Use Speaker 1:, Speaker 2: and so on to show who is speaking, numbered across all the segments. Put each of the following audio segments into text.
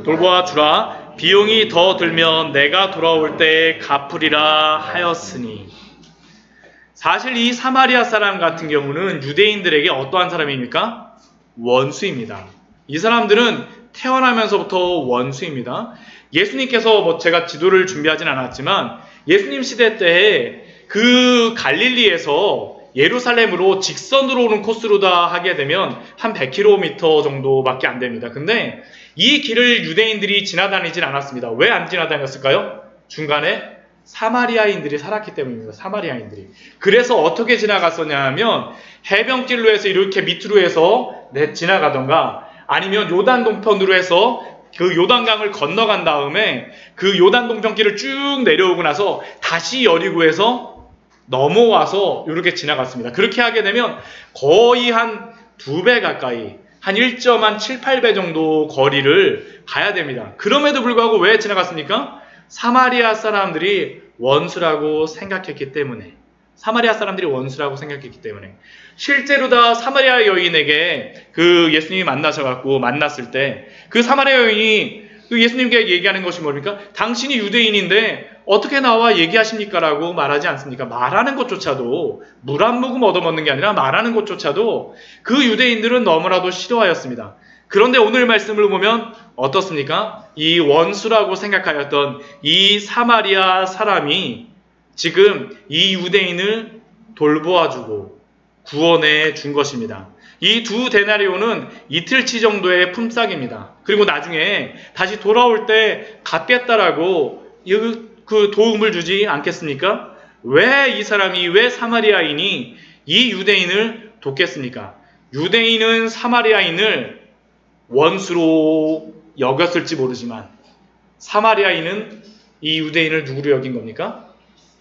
Speaker 1: 돌보아 주라. 비용이 더 들면 내가 돌아올 때 갚으리라 하였으니. 사실 이 사마리아 사람 같은 경우는 유대인들에게 어떠한 사람입니까? 원수입니다. 이 사람들은 태어나면서부터 원수입니다. 예수님께서 제가 지도를 준비하진 않았지만 예수님 시대 때에 그 갈릴리에서 예루살렘으로 직선으로 오는 코스로다 하게 되면 한 100km 정도밖에 안 됩니다. 근데 이 길을 유대인들이 지나다니질 않았습니다. 왜 안 지나다녔을까요? 중간에 사마리아인들이 살았기 때문입니다. 사마리아인들이. 그래서 어떻게 지나갔었냐 하면 해변길로 해서 이렇게 밑으로 해서 지나가던가 아니면 요단 동편으로 해서 그 요단강을 건너간 다음에 그 요단 동편길을 쭉 내려오고 나서 다시 여리고에서 넘어와서 이렇게 지나갔습니다. 그렇게 하게 되면 거의 한 2배 가까이 한 1.7, 8배 정도 거리를 가야 됩니다. 그럼에도 불구하고 왜 지나갔습니까? 사마리아 사람들이 원수라고 생각했기 때문에. 사마리아 사람들이 원수라고 생각했기 때문에. 실제로 다 사마리아 여인에게 그 예수님이 만났을 때 그 사마리아 여인이 그 예수님께 얘기하는 것이 뭡니까? 당신이 유대인인데 어떻게 나와 얘기하십니까? 라고 말하지 않습니까? 말하는 것조차도 물 한 모금 얻어먹는 게 아니라 말하는 것조차도 그 유대인들은 너무나도 싫어하였습니다. 그런데 오늘 말씀을 보면 어떻습니까? 이 원수라고 생각하였던 이 사마리아 사람이 지금 이 유대인을 돌보아주고 구원해 준 것입니다. 이 2데나리온은 이틀치 정도의 품삯입니다. 그리고 나중에 다시 돌아올 때 갚겠다라고 그 도움을 주지 않겠습니까? 왜 사마리아인이 이 유대인을 돕겠습니까? 유대인은 사마리아인을 원수로 여겼을지 모르지만 사마리아인은 이 유대인을 누구로 여긴 겁니까?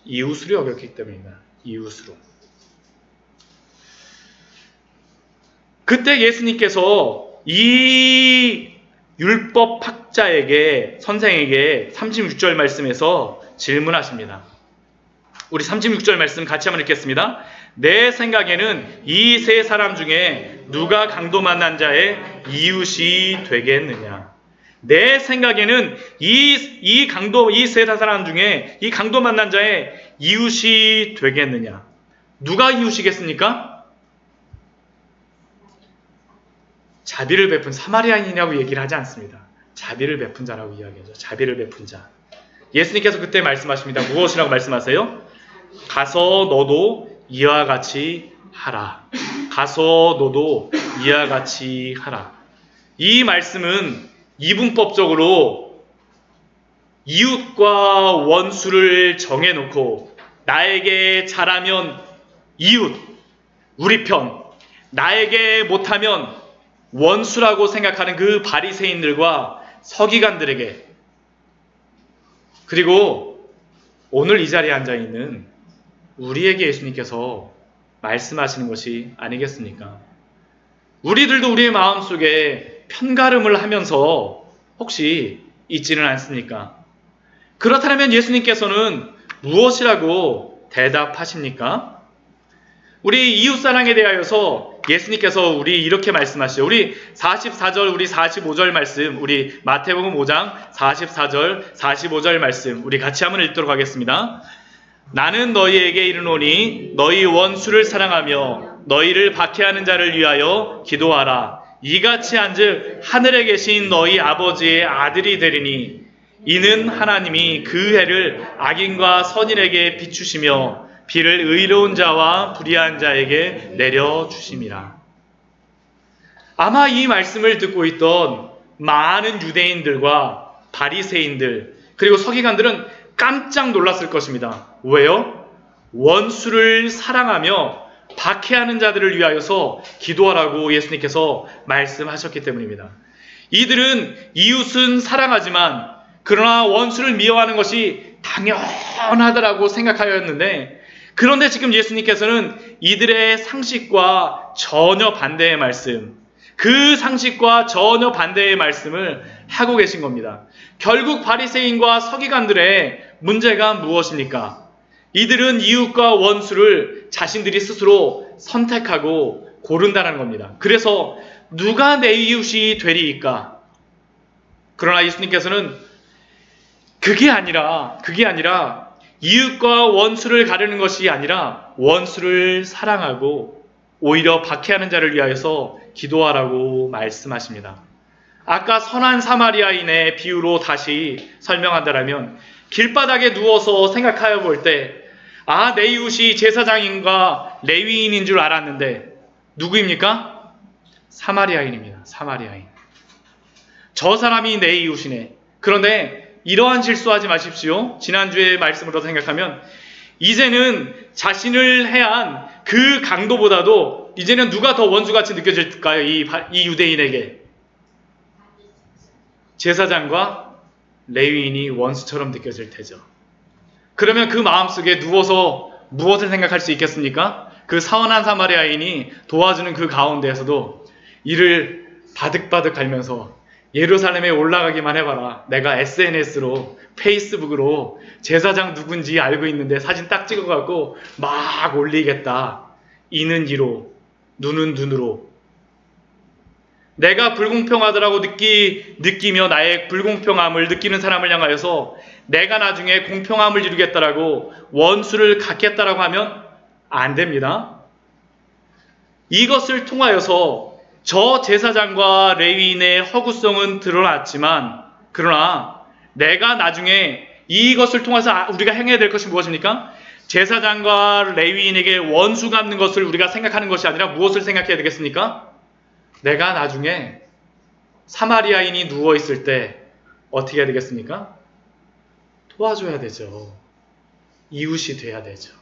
Speaker 1: 이웃으로 여겼기 때문입니다. 이웃으로. 그때 예수님께서 이 율법학자에게 선생에게 36절 말씀에서 질문하십니다. 우리 36절 말씀 같이 한번 읽겠습니다. 내 생각에는 이 세 사람 중에 누가 강도 만난 자의 이웃이 되겠느냐? 내 생각에는 이 세 사람 중에 이 강도 만난 자의 이웃이 되겠느냐? 누가 이웃이겠습니까? 자비를 베푼 사마리아인이라고 얘기를 하지 않습니다. 자비를 베푼 자라고 이야기하죠. 자비를 베푼 자. 예수님께서 그때 말씀하십니다. 무엇이라고 말씀하세요? 가서 너도 이와 같이 하라. 가서 너도 이와 같이 하라. 이 말씀은 이분법적으로 이웃과 원수를 정해놓고 나에게 잘하면 이웃, 우리 편, 나에게 못하면 원수라고 생각하는 그 바리새인들과 서기관들에게 그리고 오늘 이 자리에 앉아있는 우리에게 예수님께서 말씀하시는 것이 아니겠습니까? 우리들도 우리의 마음속에 편가름을 하면서 혹시 있지는 않습니까? 그렇다면 예수님께서는 무엇이라고 대답하십니까? 우리 이웃사랑에 대하여서 예수님께서 우리 이렇게 말씀하시죠. 우리 44절, 우리 45절 말씀, 우리 마태복음 5장 44절, 45절 말씀 우리 같이 한번 읽도록 하겠습니다. 나는 너희에게 이르노니 너희 원수를 사랑하며 너희를 박해하는 자를 위하여 기도하라. 이같이 한즉 하늘에 계신 너희 아버지의 아들이 되리니 이는 하나님이 그 해를 악인과 선인에게 비추시며 비를 의로운 자와 불의한 자에게 내려주심이라. 아마 이 말씀을 듣고 있던 많은 유대인들과 바리새인들 그리고 서기관들은 깜짝 놀랐을 것입니다. 왜요? 원수를 사랑하며 박해하는 자들을 위하여서 기도하라고 예수님께서 말씀하셨기 때문입니다. 이들은 이웃은 사랑하지만 그러나 원수를 미워하는 것이 당연하다라고 생각하였는데 그런데 지금 예수님께서는 이들의 상식과 전혀 반대의 말씀, 그 상식과 전혀 반대의 말씀을 하고 계신 겁니다. 결국 바리새인과 서기관들의 문제가 무엇입니까? 이들은 이웃과 원수를 자신들이 스스로 선택하고 고른다는 겁니다. 그래서 누가 내 이웃이 되리이까? 그러나 예수님께서는 그게 아니라 이웃과 원수를 가르는 것이 아니라 원수를 사랑하고 오히려 박해하는 자를 위하여서 기도하라고 말씀하십니다. 아까 선한 사마리아인의 비유로 다시 설명한다면 길바닥에 누워서 생각하여 볼 때 내 이웃이 제사장인과 레위인인 줄 알았는데 누구입니까? 사마리아인입니다. 사마리아인. 저 사람이 내 이웃이네. 그런데 이러한 실수하지 마십시오. 지난주의 말씀으로 생각하면 이제는 자신을 해한 그 강도보다도 이제는 누가 더 원수같이 느껴질까요? 이 유대인에게. 제사장과 레위인이 원수처럼 느껴질 테죠. 그러면 그 마음속에 누워서 무엇을 생각할 수 있겠습니까? 그 선한 사마리아인이 도와주는 그 가운데에서도 이를 바득바득 갈면서 예루살렘에 올라가기만 해봐라. 내가 SNS로 페이스북으로 제사장 누군지 알고 있는데 사진 딱 찍어갖고 막 올리겠다. 이는 이로 눈은 눈으로. 내가 불공평하다라고 느끼며 나의 불공평함을 느끼는 사람을 향하여서 내가 나중에 공평함을 이루겠다라고 원수를 갖겠다라고 하면 안 됩니다. 이것을 통하여서 저 제사장과 레위인의 허구성은 드러났지만 그러나 내가 나중에 이것을 통해서 우리가 행해야 될 것이 무엇입니까? 제사장과 레위인에게 원수 갚는 것을 우리가 생각하는 것이 아니라 무엇을 생각해야 되겠습니까? 내가 나중에 사마리아인이 누워있을 때 어떻게 해야 되겠습니까? 도와줘야 되죠. 이웃이 돼야 되죠.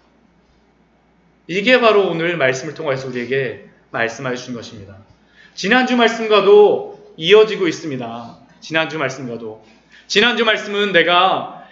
Speaker 1: 이게 바로 오늘 말씀을 통해서 우리에게 말씀해 주신 것입니다. 지난주 말씀과도 이어지고 있습니다. 지난주 말씀은 내가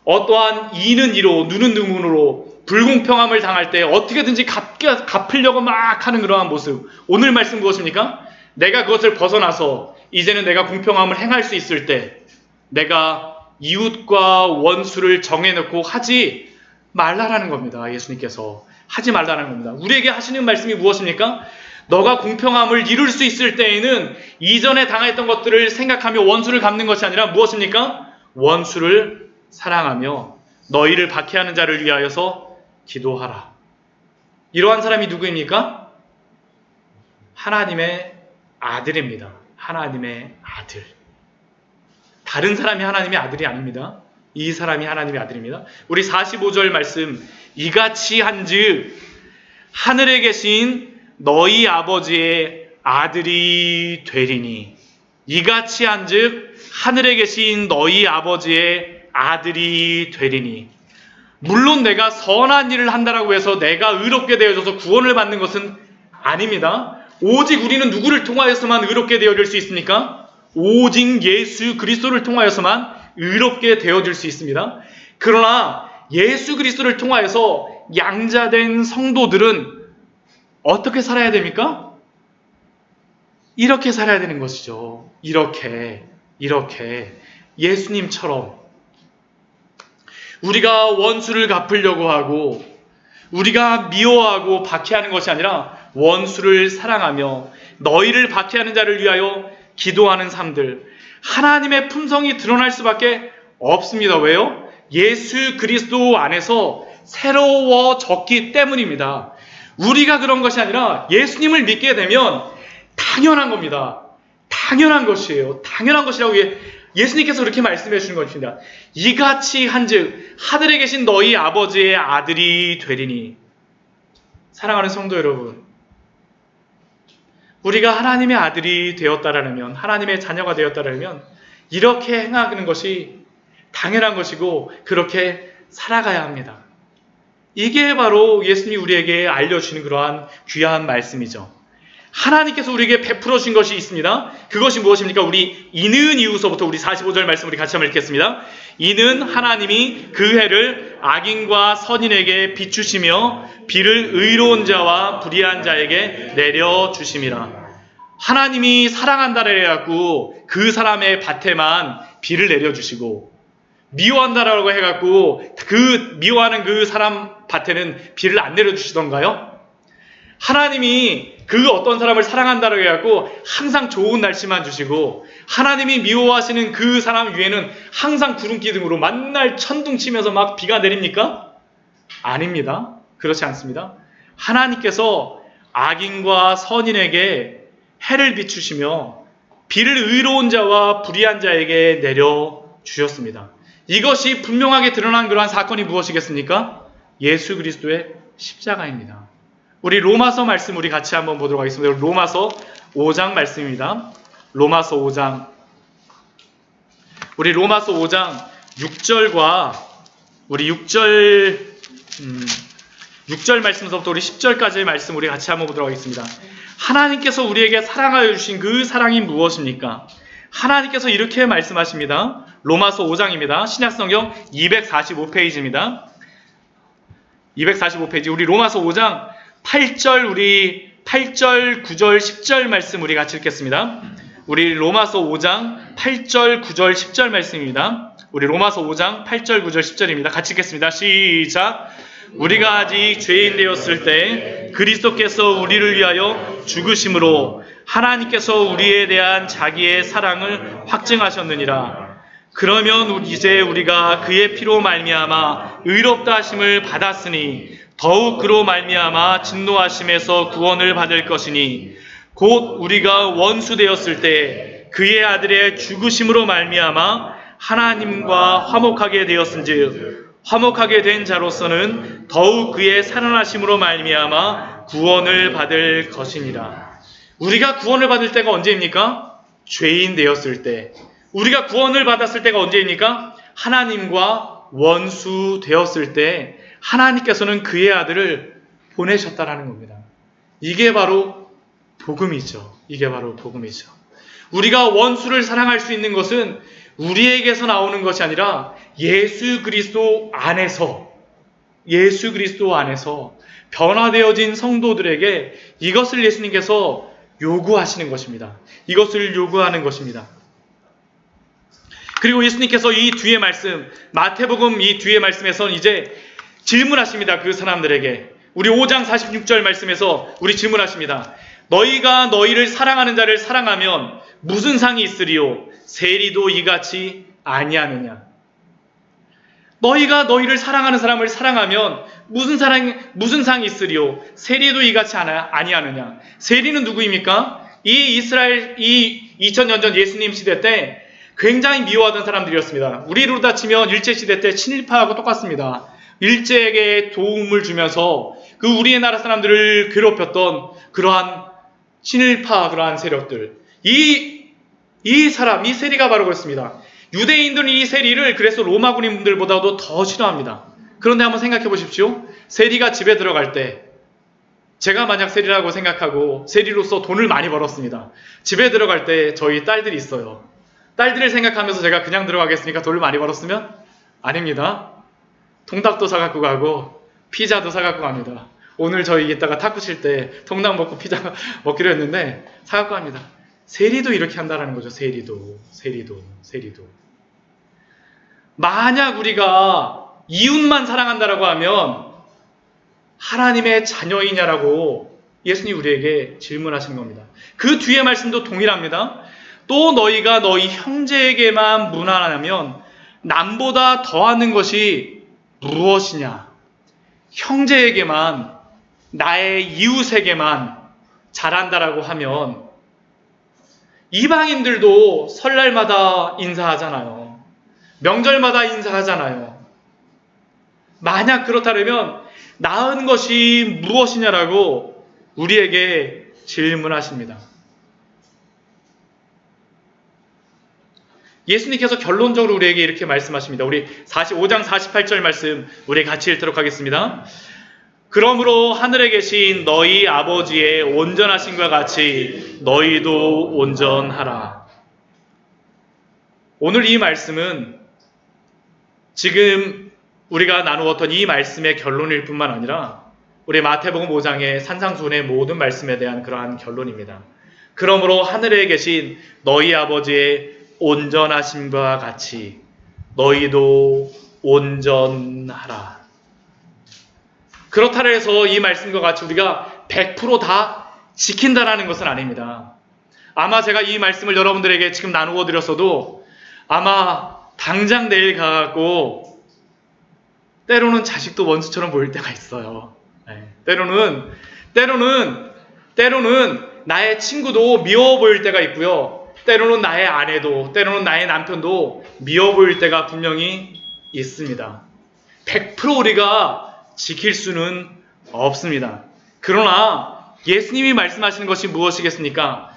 Speaker 1: 어떠한 이는 이로 눈은 눈으로 불공평함을 당할 때 어떻게든지 갚으려고 막 하는 그러한 모습. 오늘 말씀 무엇입니까? 내가 그것을 벗어나서 이제는 내가 공평함을 행할 수 있을 때 내가 이웃과 원수를 정해놓고 하지 말라라는 겁니다. 예수님께서 하지 말라는 겁니다. 우리에게 하시는 말씀이 무엇입니까? 너가 공평함을 이룰 수 있을 때에는 이전에 당했던 것들을 생각하며 원수를 갚는 것이 아니라 무엇입니까? 원수를 사랑하며 너희를 박해하는 자를 위하여서 기도하라. 이러한 사람이 누구입니까? 하나님의 아들입니다. 하나님의 아들. 다른 사람이 하나님의 아들이 아닙니다. 이 사람이 하나님의 아들입니다. 우리 45절 말씀, 이같이 한즉 하늘에 계신 너희 아버지의 아들이 되리니. 이같이 한즉 하늘에 계신 너희 아버지의 아들이 되리니. 물론 내가 선한 일을 한다라고 해서 내가 의롭게 되어져서 구원을 받는 것은 아닙니다. 오직 우리는 누구를 통하여서만 의롭게 되어질 수 있습니까? 오직 예수 그리스도를 통하여서만 의롭게 되어질 수 있습니다. 그러나 예수 그리스도를 통하여서 양자된 성도들은 어떻게 살아야 됩니까? 이렇게 살아야 되는 것이죠. 이렇게 예수님처럼 우리가 원수를 갚으려고 하고 우리가 미워하고 박해하는 것이 아니라 원수를 사랑하며 너희를 박해하는 자를 위하여 기도하는 삶들, 하나님의 품성이 드러날 수밖에 없습니다. 왜요? 예수 그리스도 안에서 새로워졌기 때문입니다. 우리가 그런 것이 아니라 예수님을 믿게 되면 당연한 겁니다. 당연한 것이에요. 당연한 것이라고 예수님께서 그렇게 말씀해 주시는 것입니다. 이같이 한즉 하늘에 계신 너희 아버지의 아들이 되리니. 사랑하는 성도 여러분, 우리가 하나님의 아들이 되었다라면, 하나님의 자녀가 되었다라면 이렇게 행하는 것이 당연한 것이고 그렇게 살아가야 합니다. 이게 바로 예수님이 우리에게 알려주시는 그러한 귀한 말씀이죠. 하나님께서 우리에게 베풀어 주신 것이 있습니다. 그것이 무엇입니까? 우리 이는 이후서부터 우리 45절 말씀 우리 같이 한번 읽겠습니다. 이는 하나님이 그 해를 악인과 선인에게 비추시며 비를 의로운 자와 불의한 자에게 내려주심이라. 하나님이 사랑한다라 해갖고 그 사람의 밭에만 비를 내려주시고 미워한다라고 해갖고 그 미워하는 그 사람 밭에는 비를 안 내려주시던가요? 하나님이 그 어떤 사람을 사랑한다고 해갖고 항상 좋은 날씨만 주시고 하나님이 미워하시는 그 사람 위에는 항상 구름 기둥으로 만날 천둥치면서 막 비가 내립니까? 아닙니다. 그렇지 않습니다. 하나님께서 악인과 선인에게 해를 비추시며 비를 의로운 자와 불의한 자에게 내려주셨습니다. 이것이 분명하게 드러난 그러한 사건이 무엇이겠습니까? 예수 그리스도의 십자가입니다. 우리 로마서 말씀 우리 같이 한번 보도록 하겠습니다. 로마서 5장 말씀입니다. 로마서 5장. 우리 로마서 5장 6절과 우리 6절 말씀부터 우리 10절까지의 말씀 우리 같이 한번 보도록 하겠습니다. 하나님께서 우리에게 사랑하여 주신 그 사랑이 무엇입니까? 하나님께서 이렇게 말씀하십니다. 로마서 5장입니다. 신약성경 245페이지입니다. 245페이지. 우리 로마서 5장 8절, 9절, 10절 말씀 우리 같이 읽겠습니다. 우리 로마서 5장 8절, 9절, 10절 말씀입니다. 우리 로마서 5장 8절, 9절, 10절입니다. 같이 읽겠습니다. 시작! 우리가 아직 죄인 되었을 때 그리스도께서 우리를 위하여 죽으심으로 하나님께서 우리에 대한 자기의 사랑을 확증하셨느니라. 그러면 이제 우리가 그의 피로 말미암아 의롭다 하심을 받았으니 더욱 그로 말미암아 진노하심에서 구원을 받을 것이니 곧 우리가 원수 되었을 때 그의 아들의 죽으심으로 말미암아 하나님과 화목하게 되었은즉 화목하게 된 자로서는 더욱 그의 살아나심으로 말미암아 구원을 받을 것이니라. 우리가 구원을 받을 때가 언제입니까? 죄인 되었을 때. 우리가 구원을 받았을 때가 언제입니까? 하나님과 원수 되었을 때 하나님께서는 그의 아들을 보내셨다라는 겁니다. 이게 바로 복음이죠. 이게 바로 복음이죠. 우리가 원수를 사랑할 수 있는 것은 우리에게서 나오는 것이 아니라 예수 그리스도 안에서 변화되어진 성도들에게 이것을 예수님께서 요구하시는 것입니다. 이것을 요구하는 것입니다. 그리고 예수님께서 이 뒤에 말씀, 마태복음 이 뒤에 말씀에서는 이제 질문하십니다. 그 사람들에게. 우리 5장 46절 말씀에서 우리 질문하십니다. 너희가 너희를 사랑하는 자를 사랑하면 무슨 상이 있으리요? 세리도 이같이 아니하느냐? 너희가 너희를 사랑하는 사람을 사랑하면 무슨 상이 있으리요? 세리도 이같이 아니하느냐? 세리는 누구입니까? 이 이스라엘, 2000년 전 예수님 시대 때 굉장히 미워하던 사람들이었습니다. 우리로 따지면 일제시대 때 친일파하고 똑같습니다. 일제에게 도움을 주면서 그 우리의 나라 사람들을 괴롭혔던 그러한 친일파 그러한 세력들. 이 세리가 바로 그렇습니다. 유대인들은 이 세리를 그래서 로마 군인들보다도 더 싫어합니다. 그런데 한번 생각해 보십시오. 세리가 집에 들어갈 때 제가 만약 세리라고 생각하고 세리로서 돈을 많이 벌었습니다. 집에 들어갈 때 저희 딸들이 있어요. 딸들을 생각하면서 제가 그냥 들어가겠습니까? 돈을 많이 벌었으면? 아닙니다. 통닭도 사갖고 가고 피자도 사갖고 갑니다. 오늘 저희 이따가 탁구 칠 때 통닭 먹고 피자 먹기로 했는데 사갖고 갑니다. 세리도 이렇게 한다라는 거죠. 세리도. 만약 우리가 이웃만 사랑한다라고 하면 하나님의 자녀이냐라고 예수님이 우리에게 질문하신 겁니다. 그 뒤에 말씀도 동일합니다. 또 너희가 너희 형제에게만 무난하면 남보다 더하는 것이 무엇이냐? 형제에게만, 나의 이웃에게만 잘한다라고 하면 이방인들도 설날마다 인사하잖아요. 명절마다 인사하잖아요. 만약 그렇다면 나은 것이 무엇이냐라고 우리에게 질문하십니다. 예수님께서 결론적으로 우리에게 이렇게 말씀하십니다. 우리 5장 48절 말씀 우리 같이 읽도록 하겠습니다. 그러므로 하늘에 계신 너희 아버지의 온전하심과 같이 너희도 온전하라. 오늘 이 말씀은 지금 우리가 나누었던 이 말씀의 결론일 뿐만 아니라 우리 마태복음 5장의 산상수훈의 모든 말씀에 대한 그러한 결론입니다. 그러므로 하늘에 계신 너희 아버지의 온전하심과 같이 너희도 온전하라. 그렇다 해서 이 말씀과 같이 우리가 100% 다 지킨다라는 것은 아닙니다. 아마 제가 이 말씀을 여러분들에게 지금 나누어 드렸어도 아마 당장 내일 가고 때로는 자식도 원수처럼 보일 때가 있어요. 때로는 나의 친구도 미워 보일 때가 있고요. 때로는 나의 아내도, 때로는 나의 남편도 미워 보일 때가 분명히 있습니다. 100% 우리가 지킬 수는 없습니다. 그러나 예수님이 말씀하시는 것이 무엇이겠습니까?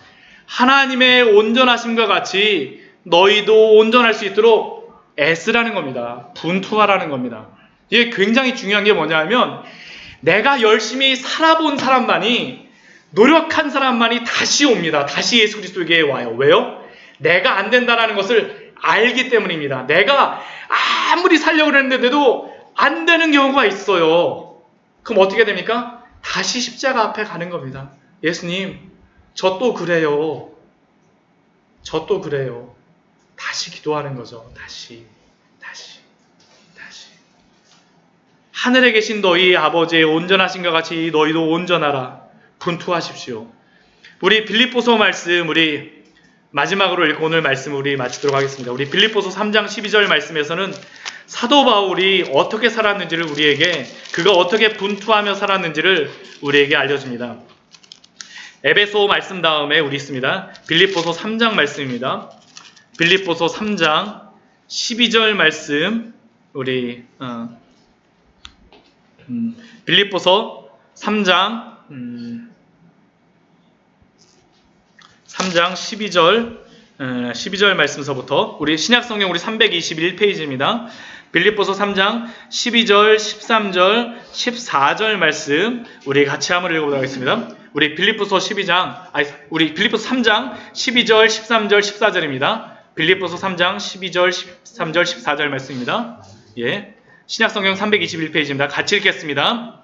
Speaker 1: 하나님의 온전하심과 같이 너희도 온전할 수 있도록 애쓰라는 겁니다. 분투하라는 겁니다. 이게 굉장히 중요한 게 뭐냐면 내가 열심히 살아본 사람만이, 노력한 사람만이 다시 옵니다. 다시 예수 그리스도에게 와요. 왜요? 내가 안 된다는 것을 알기 때문입니다. 내가 아무리 살려고 그랬는데도 안 되는 경우가 있어요. 그럼 어떻게 됩니까? 다시 십자가 앞에 가는 겁니다. 예수님, 저 또 그래요. 다시 기도하는 거죠. 다시. 하늘에 계신 너희 아버지의 온전하신 것 같이 너희도 온전하라. 분투하십시오. 우리 빌립보서 말씀, 우리 마지막으로 읽고 오늘 말씀 우리 마치도록 하겠습니다. 우리 빌립보서 3장 12절 말씀에서는 사도 바울이 어떻게 살았는지를 우리에게, 그가 어떻게 분투하며 살았는지를 우리에게 알려줍니다. 에베소 말씀 다음에 우리 있습니다. 빌립보서 3장 말씀입니다. 빌립보서 3장 12절 말씀 우리 빌립보서 3장 12절 말씀서부터 우리 신약성경 우리 321페이지입니다. 빌립보서 3장 12절, 13절, 14절 말씀 우리 같이 한번 읽어보도록 하겠습니다. 우리 빌립보서 3장 12절, 13절, 14절입니다. 빌립보서 3장 12절, 13절, 14절 말씀입니다. 예. 신약성경 321페이지입니다. 같이 읽겠습니다.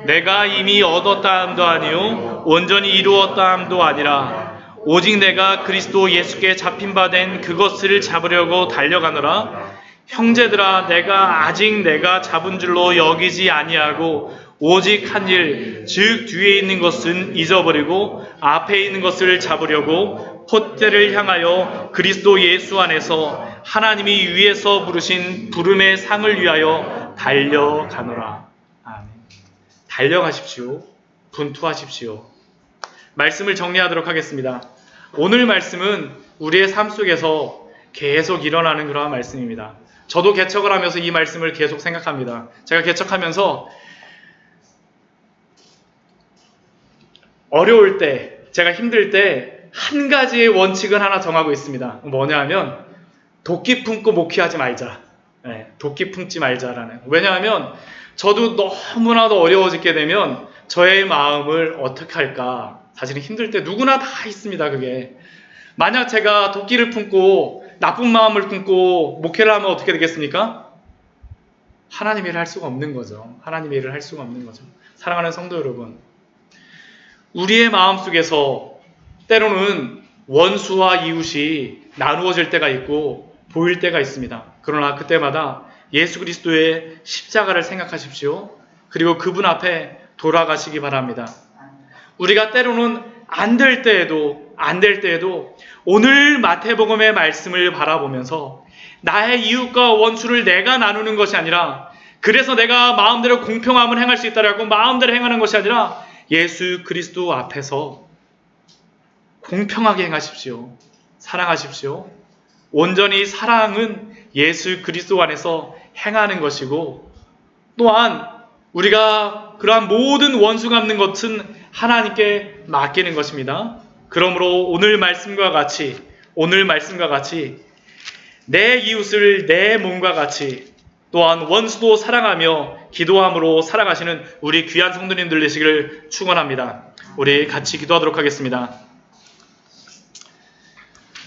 Speaker 1: 내가 이미 얻었다 함도 아니요 온전히 이루었다 함도 아니라 오직 내가 그리스도 예수께 잡힌 바 된 그것을 잡으려고 달려가노라. 형제들아, 내가 잡은 줄로 여기지 아니하고 오직 한 일, 즉 뒤에 있는 것은 잊어버리고 앞에 있는 것을 잡으려고 폿대를 향하여 그리스도 예수 안에서 하나님이 위에서 부르신 부름의 상을 위하여 달려가노라. 아멘. 달려가십시오. 분투하십시오. 말씀을 정리하도록 하겠습니다. 오늘 말씀은 우리의 삶 속에서 계속 일어나는 그러한 말씀입니다. 저도 개척을 하면서 이 말씀을 계속 생각합니다. 제가 개척하면서 어려울 때, 제가 힘들 때 한 가지의 원칙을 하나 정하고 있습니다. 뭐냐 하면 도끼 품고 목회하지 말자. 도끼 품지 말자라는. 왜냐하면 저도 너무나도 어려워지게 되면 저의 마음을 어떻게 할까? 사실은 힘들 때 누구나 다 있습니다. 그게. 만약 제가 도끼를 품고 나쁜 마음을 품고 목회를 하면 어떻게 되겠습니까? 하나님의 일을 할 수가 없는 거죠. 사랑하는 성도 여러분, 우리의 마음속에서 때로는 원수와 이웃이 나누어질 때가 있고 보일 때가 있습니다. 그러나 그때마다 예수 그리스도의 십자가를 생각하십시오. 그리고 그분 앞에 돌아가시기 바랍니다. 우리가 때로는 안 될 때에도 오늘 마태복음의 말씀을 바라보면서 나의 이웃과 원수를 내가 나누는 것이 아니라, 그래서 내가 마음대로 공평함을 행할 수 있다라고 마음대로 행하는 것이 아니라 예수 그리스도 앞에서 공평하게 행하십시오. 사랑하십시오. 온전히 사랑은 예수 그리스도 안에서 행하는 것이고, 또한 우리가 그러한 모든 원수 갚는 것은 하나님께 맡기는 것입니다. 그러므로 오늘 말씀과 같이 내 이웃을 내 몸과 같이, 또한 원수도 사랑하며 기도함으로 살아가시는 우리 귀한 성도님들 되시기를 축원합니다. 우리 같이 기도하도록 하겠습니다.